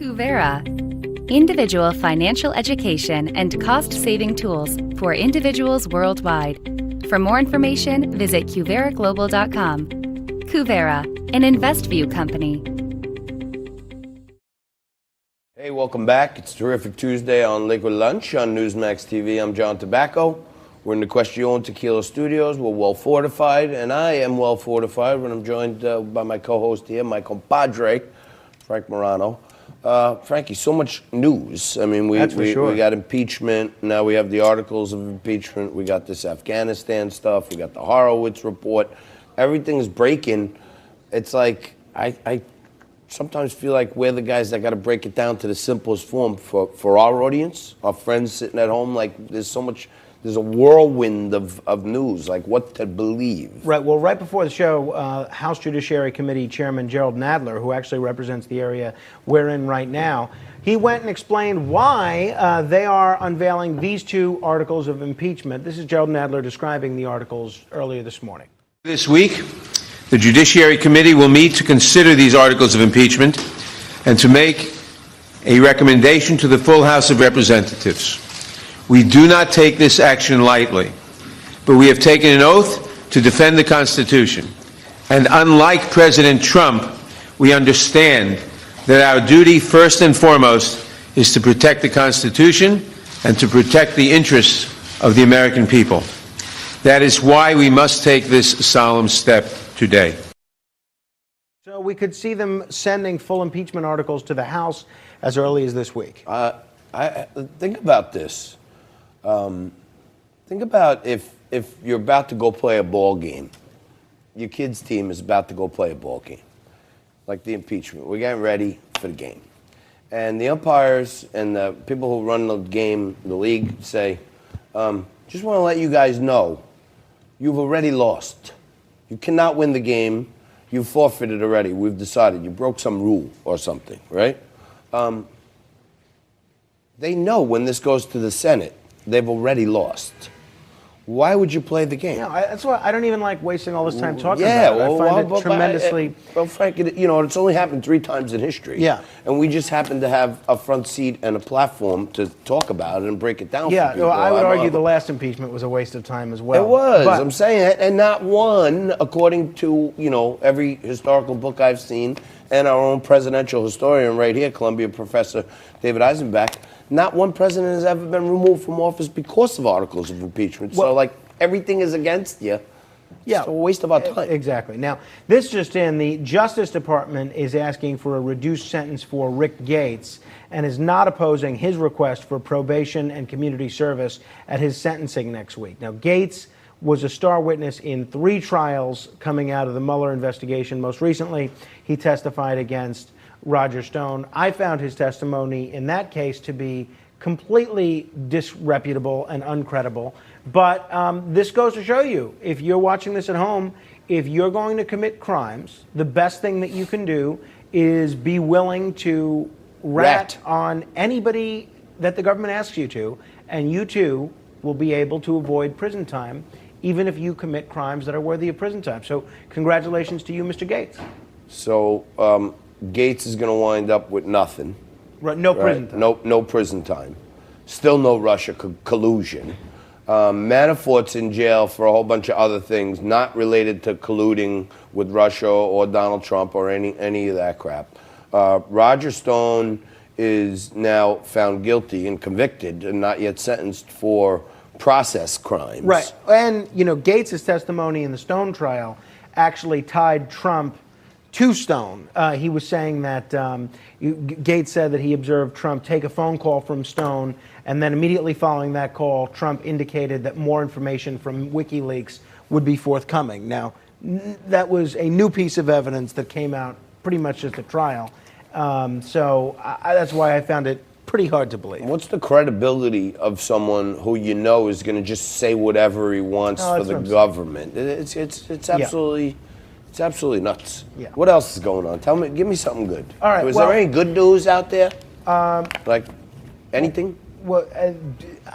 Kuvera. Individual financial education and cost-saving tools for individuals worldwide. For more information, visit kuveraglobal.com. Kuvera, an InvestView company. Hey, welcome back. It's Terrific Tuesday on Liquid Lunch on Newsmax TV. I'm John Tobacco. We're in the Question Tequila Studios. We're well fortified, and I am well fortified when I'm joined by my co-host here, my compadre, Frank Morano. Frankie, so much news. I mean, we got impeachment. Now we have the articles of impeachment. We got this Afghanistan stuff. We got the Horowitz report. Everything is breaking. It's like I sometimes feel like we're the guys that got to break it down to the simplest form for our audience, our friends sitting at home. Like there's a whirlwind of news, like what to believe. Right. Well, right before the show, House Judiciary Committee Chairman Gerald Nadler, who actually represents the area we're in right now, he went and explained why they are unveiling these two articles of impeachment. This is Gerald Nadler describing the articles earlier this morning. This week, the Judiciary Committee will meet to consider these articles of impeachment and to make a recommendation to the full House of Representatives. We do not take this action lightly, but we have taken an oath to defend the Constitution. And unlike President Trump, we understand that our duty, first and foremost, is to protect the Constitution and to protect the interests of the American people. That is why we must take this solemn step today. So we could see them sending full impeachment articles to the House as early as this week. I think about this. Think about if you're about to go play a ball game, your kid's team is about to go play a ball game, like the impeachment. We're getting ready for the game. And the umpires and the people who run the game, the league, say, just want to let you guys know, you've already lost. You cannot win the game. You've forfeited already. We've decided. You broke some rule or something, right? They know when this goes to the Senate, they've already lost. Why would you play the game? That's why I don't even like wasting all this time talking about it. I find it tremendously... Well, Frank, it's only happened 3 times in history. Yeah. And we just happen to have a front seat and a platform to talk about it and break it down for people. I would argue the last impeachment was a waste of time as well. It was. I'm saying it. And not one, according to, every historical book I've seen and our own presidential historian right here, Columbia professor David Eisenbach, not one president has ever been removed from office because of articles of impeachment. So, everything is against you. Yeah. It's a waste of our time. Exactly. Now, this just in, the Justice Department is asking for a reduced sentence for Rick Gates and is not opposing his request for probation and community service at his sentencing next week. Now, Gates was a star witness in 3 trials coming out of the Mueller investigation. Most recently, he testified against Roger Stone. I found his testimony in that case to be completely disreputable and uncredible. But this goes to show you, if you're watching this at home, if you're going to commit crimes, the best thing that you can do is be willing to rat on anybody that the government asks you to, and you too will be able to avoid prison time, even if you commit crimes that are worthy of prison time. So congratulations to you, Mr. Gates. So Gates is going to wind up with nothing. Right, no prison time. No prison time. Still no Russia collusion. Manafort's in jail for a whole bunch of other things, not related to colluding with Russia or Donald Trump or any of that crap. Roger Stone is now found guilty and convicted and not yet sentenced for process crimes. Right. And, Gates' testimony in the Stone trial actually tied Trump to Stone. He was saying that Gates said that he observed Trump take a phone call from Stone, and then immediately following that call, Trump indicated that more information from WikiLeaks would be forthcoming. Now, that was a new piece of evidence that came out pretty much just at trial. So that's why I found it pretty hard to believe. What's the credibility of someone who is going to just say whatever he wants for the government? It's absolutely... Yeah. It's absolutely nuts. Yeah. What else is going on? Give me something good. All right. Is there any good news out there? Like anything? Well,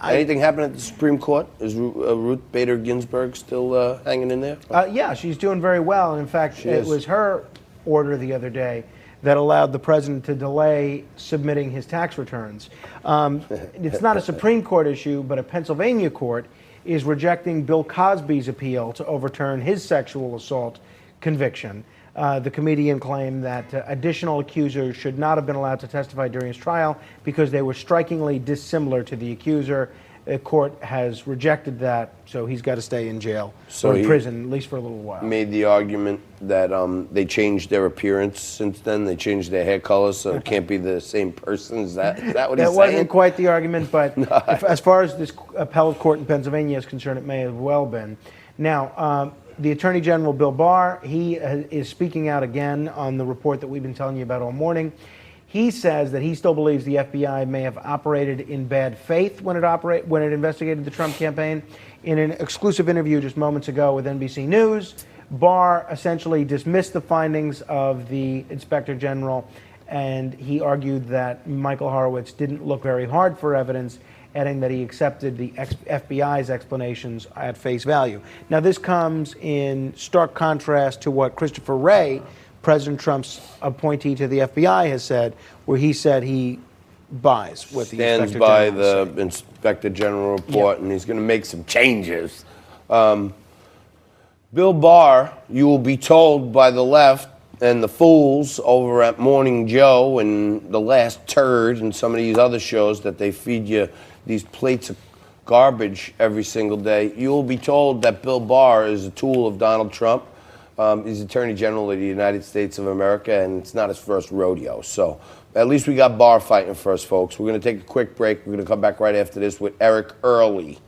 anything happening at the Supreme Court? Is Ruth Bader Ginsburg still hanging in there? Yeah, she's doing very well. And in fact, it was her order the other day that allowed the president to delay submitting his tax returns. It's not a Supreme Court issue, but a Pennsylvania court is rejecting Bill Cosby's appeal to overturn his sexual assault conviction. The comedian claimed that additional accusers should not have been allowed to testify during his trial because they were strikingly dissimilar to the accuser. The court has rejected that, so he's got to stay in jail or in prison, at least for a little while. Made the argument that they changed their appearance since then. They changed their hair color, so it can't be the same person. Is that what he's saying? That wasn't quite the argument, but as far as this appellate court in Pennsylvania is concerned, it may have well been. Now, the Attorney General, Bill Barr, he is speaking out again on the report that we've been telling you about all morning. He says that he still believes the FBI may have operated in bad faith when it investigated the Trump campaign. In an exclusive interview just moments ago with NBC News, Barr essentially dismissed the findings of the Inspector General, and he argued that Michael Horowitz didn't look very hard for evidence, adding that he accepted the FBI's explanations at face value. Now, this comes in stark contrast to what Christopher Wray, President Trump's appointee to the FBI, has said, where he said he buys what the stands Inspector by General the Inspector General report, and he's going to make some changes. Bill Barr, you will be told by the left and the fools over at Morning Joe and The Last Turd and some of these other shows that they feed you these plates of garbage every single day. You will be told that Bill Barr is a tool of Donald Trump. He's Attorney General of the United States of America, and it's not his first rodeo. So at least we got Barr fighting for us, folks. We're going to take a quick break. We're going to come back right after this with Eric Early.